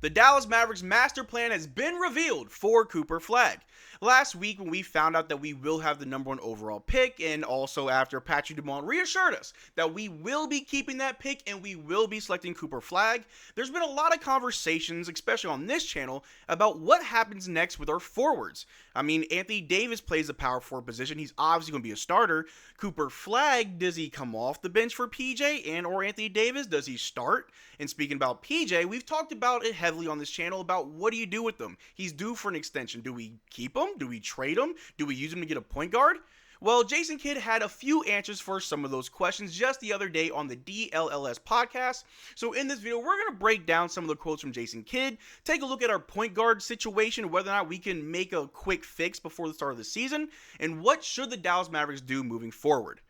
The Dallas Mavericks master plan has been revealed for Cooper Flagg. Last week when we found out that we will have the number 1 overall pick, and also after Patrick Dumont reassured us that we will be keeping that pick and we will be selecting Cooper Flagg, there's been a lot of conversations, especially on this channel, about what happens next with our forwards. I mean, Anthony Davis plays the power forward position. He's obviously going to be a starter. Cooper Flagg, does he come off the bench for PJ and or Anthony Davis? Does he start? And speaking about PJ, we've talked about it heavily on this channel about what do you do with him? He's due for an extension. Do we keep him? Do we trade him? Do we use him to get a point guard? Well, Jason Kidd had a few answers for some of those questions just the other day on the DLLS podcast. So in this video, we're going to break down some of the quotes from Jason Kidd, take a look at our point guard situation, whether or not we can make a quick fix before the start of the season, and what should the Dallas Mavericks do moving forward.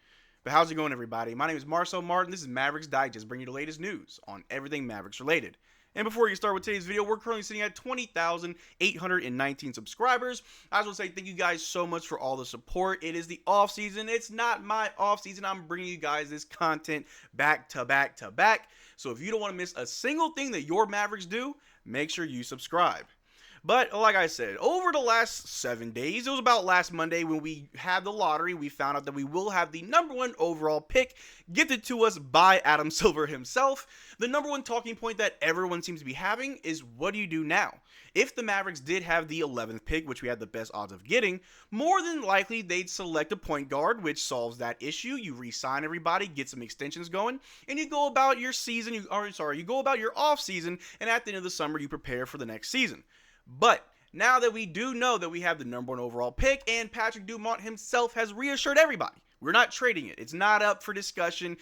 But how's it going, everybody? My name is Marcel Martin. This is Mavs Digest, bringing you the latest news on everything Mavericks related. And before we get started with today's video, we're currently sitting at 20,819 subscribers. I just want to say thank you guys so much for all the support. It is the off season. It's not my off season. I'm bringing you guys this content back to back to back. So if you don't want to miss a single thing that your Mavericks do, make sure you subscribe. But like I said, over the last 7 days, it was about last Monday when we had the lottery, we found out that we will have the number 1 overall pick gifted to us by Adam Silver himself. The number 1 talking point that everyone seems to be having is, what do you do now? If the Mavericks did have the 11th pick, which we had the best odds of getting, more than likely they'd select a point guard, which solves that issue. You re-sign everybody, get some extensions going, and you go about your season, you go about your off season, and at the end of the summer, you prepare for the next season. But now that we do know that we have the number 1 overall pick and Patrick Dumont himself has reassured everybody, we're not trading it. It's not up for discussion.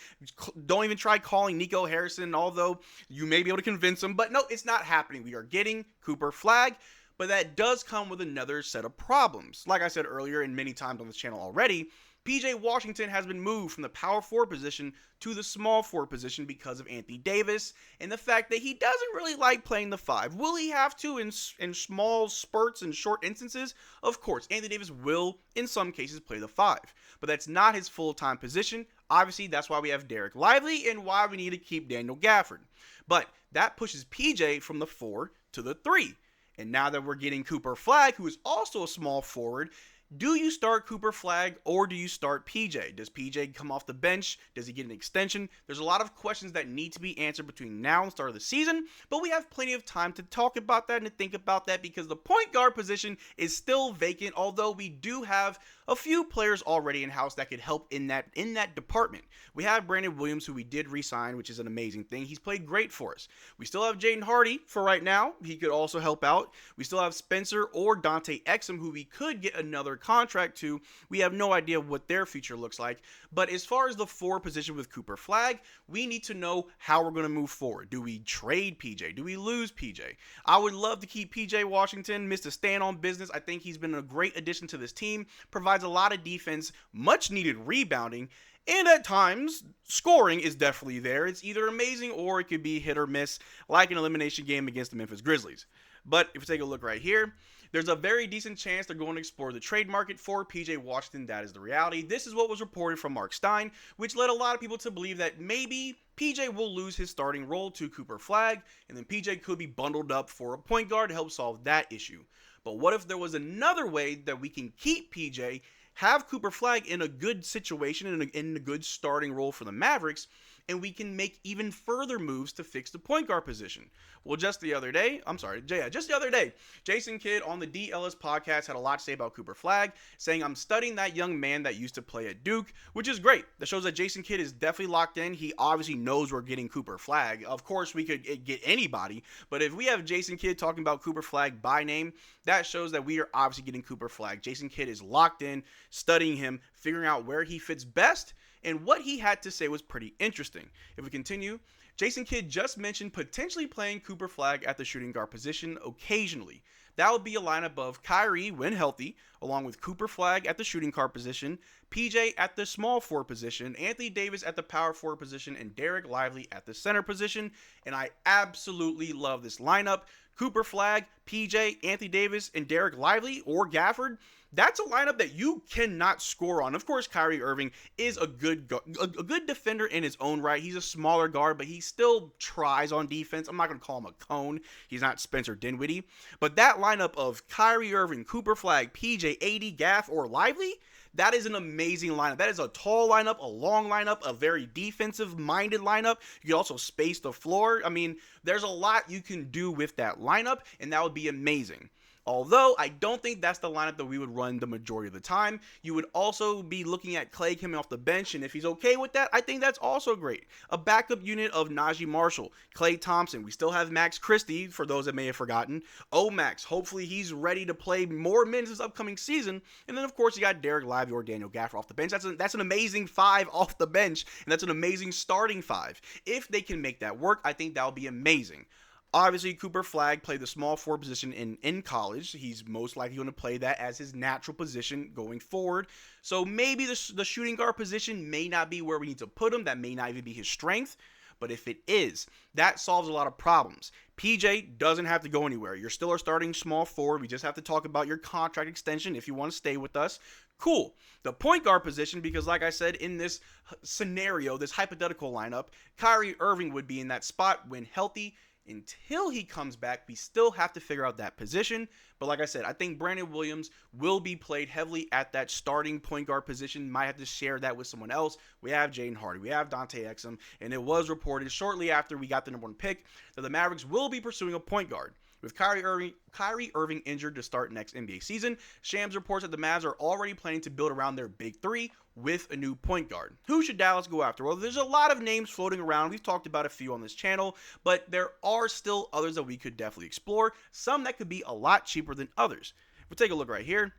Don't even try calling Nico Harrison, although you may be able to convince him. But no, it's not happening. We are getting Cooper Flagg, but that does come with another set of problems. Like I said earlier and many times on this channel already, PJ Washington has been moved from the power forward position to the small forward position because of Anthony Davis and the fact that he doesn't really like playing the 5. Will he have to in small spurts and short instances? Of course, Anthony Davis will, in some cases, play the 5. But that's not his full-time position. Obviously, that's why we have Derrick Lively and why we need to keep Daniel Gafford. But that pushes PJ from the 4 to the 3. And now that we're getting Cooper Flagg, who is also a small forward, do you start Cooper Flagg or do you start PJ? Does PJ come off the bench? Does he get an extension? There's a lot of questions that need to be answered between now and the start of the season, but we have plenty of time to talk about that and to think about that because the point guard position is still vacant, although we do have a few players already in-house that could help in that department. We have Brandon Williams, who we did re-sign, which is an amazing thing. He's played great for us. We still have Jaden Hardy for right now. He could also help out. We still have Spencer or Dante Exum, who we could get another contract to. We have no idea what their future looks like. But as far as the 4 position with Cooper Flagg, we need to know how we're going to move forward. Do we trade PJ? Do we lose PJ? I would love to keep PJ Washington, Mr. Stand on Business. I think he's been a great addition to this team. Provides a lot of defense, much needed rebounding, and at times, scoring is definitely there. It's either amazing or it could be hit or miss, like an elimination game against the Memphis Grizzlies. But if we take a look right here, there's a very decent chance they're going to explore the trade market for PJ Washington. That is the reality. This is what was reported from Mark Stein, which led a lot of people to believe that maybe PJ will lose his starting role to Cooper Flagg, and then PJ could be bundled up for a point guard to help solve that issue. But what if there was another way that we can keep PJ, have Cooper Flagg in a good situation, in a good starting role for the Mavericks, and we can make even further moves to fix the point guard position? Well, just the other day, Jason Kidd on the DLS podcast had a lot to say about Cooper Flagg, saying, I'm studying that young man that used to play at Duke, which is great. That shows that Jason Kidd is definitely locked in. He obviously knows we're getting Cooper Flagg. Of course, we could get anybody, but if we have Jason Kidd talking about Cooper Flagg by name, that shows that we are obviously getting Cooper Flagg. Jason Kidd is locked in, studying him, figuring out where he fits best, and what he had to say was pretty interesting. If we continue, Jason Kidd just mentioned potentially playing Cooper Flagg at the shooting guard position occasionally. That would be a lineup of Kyrie when healthy, along with Cooper Flagg at the shooting guard position, PJ at the small forward position, Anthony Davis at the power forward position, and Derrick Lively at the center position. And I absolutely love this lineup. Cooper Flagg, PJ, Anthony Davis, and Derrick Lively or Gafford. That's a lineup that you cannot score on. Of course, Kyrie Irving is a good defender in his own right. He's a smaller guard, but he still tries on defense. I'm not going to call him a cone. He's not Spencer Dinwiddie. But that lineup of Kyrie Irving, Cooper Flagg, PJ, AD, Gaff, or Lively, that is an amazing lineup. That is a tall lineup, a long lineup, a very defensive-minded lineup. You can also space the floor. I mean, there's a lot you can do with that lineup, and that would be amazing. Although, I don't think that's the lineup that we would run the majority of the time. You would also be looking at Klay coming off the bench, and if he's okay with that, I think that's also great. A backup unit of Najee Marshall, Klay Thompson. We still have Max Christie, for those that may have forgotten. Max, hopefully he's ready to play more minutes this upcoming season. And then, of course, you got Derrick Lively or Daniel Gafford off the bench. That's an amazing 5 off the bench, and that's an amazing starting 5. If they can make that work, I think that would be amazing. Obviously, Cooper Flagg played the small forward position in college. He's most likely going to play that as his natural position going forward. So maybe the shooting guard position may not be where we need to put him. That may not even be his strength. But if it is, that solves a lot of problems. PJ doesn't have to go anywhere. You're still our starting small forward. We just have to talk about your contract extension if you want to stay with us. Cool. The point guard position, because like I said, in this scenario, this hypothetical lineup, Kyrie Irving would be in that spot when healthy. Until he comes back, we still have to figure out that position. But like I said, I think Brandon Williams will be played heavily at that starting point guard position. Might have to share that with someone else. We have Jaden Hardy. We have Dante Exum. And it was reported shortly after we got the number 1 pick that the Mavericks will be pursuing a point guard. With Kyrie Irving injured to start next NBA season, Shams reports that the Mavs are already planning to build around their big 3 with a new point guard. Who should Dallas go after? Well, there's a lot of names floating around. We've talked about a few on this channel, but there are still others that we could definitely explore. Some that could be a lot cheaper than others. We'll take a look right here.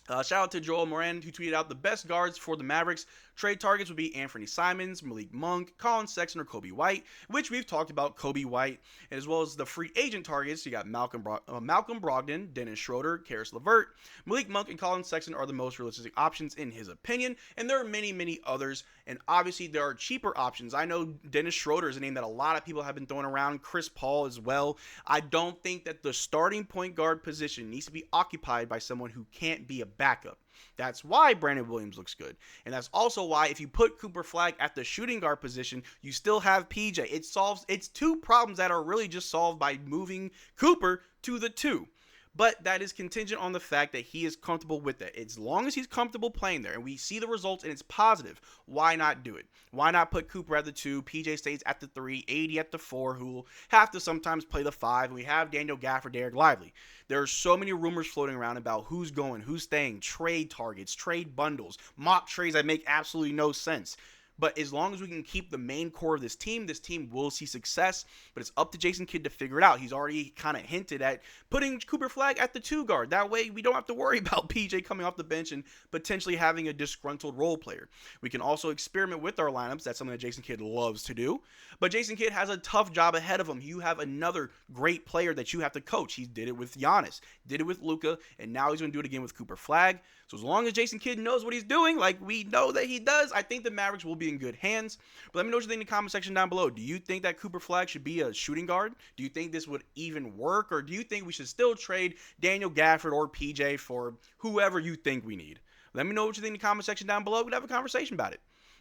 Shout out to Joel Moran, who tweeted out the best guards for the Mavericks. Trade targets would be Anthony Simons, Malik Monk, Colin Sexton, or Kobe White, which we've talked about Kobe White, as well as the free agent targets. You got Malcolm Brogdon, Dennis Schroeder, Karis LeVert. Malik Monk and Colin Sexton are the most realistic options in his opinion, and there are many, many others, and obviously there are cheaper options. I know Dennis Schroeder is a name that a lot of people have been throwing around, Chris Paul as well. I don't think that the starting point guard position needs to be occupied by someone who can't be a backup. That's why Brandon Williams looks good. And that's also why if you put Cooper Flagg at the shooting guard position, you still have PJ. It's 2 problems that are really just solved by moving Cooper to the 2. But that is contingent on the fact that he is comfortable with it. As long as he's comfortable playing there and we see the results and it's positive, why not do it? Why not put Cooper at the 2, PJ stays at the 3, 80 at the 4, who will have to sometimes play the 5, and we have Daniel Gafford, Derrick Lively. There are so many rumors floating around about who's going, who's staying, trade targets, trade bundles, mock trades that make absolutely no sense. But as long as we can keep the main core of this team will see success. But it's up to Jason Kidd to figure it out. He's already kind of hinted at putting Cooper Flagg at the 2 guard. That way we don't have to worry about PJ coming off the bench and potentially having a disgruntled role player. We can also experiment with our lineups. That's something that Jason Kidd loves to do. But Jason Kidd has a tough job ahead of him. You have another great player that you have to coach. He did it with Giannis, did it with Luka, and now he's going to do it again with Cooper Flagg. So as long as Jason Kidd knows what he's doing, like we know that he does, I think the Mavericks will be in good hands. But let me know what you think in the comment section down below. Do you think that Cooper Flagg should be a shooting guard? Do you think this would even work? Or do you think we should still trade Daniel Gafford or PJ for whoever you think we need? Let me know what you think in the comment section down below. We'd have a conversation about it.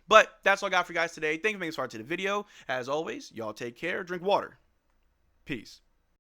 But that's all I got for you guys today. Thank you for making this far to the video. As always, y'all take care. Drink water. Peace.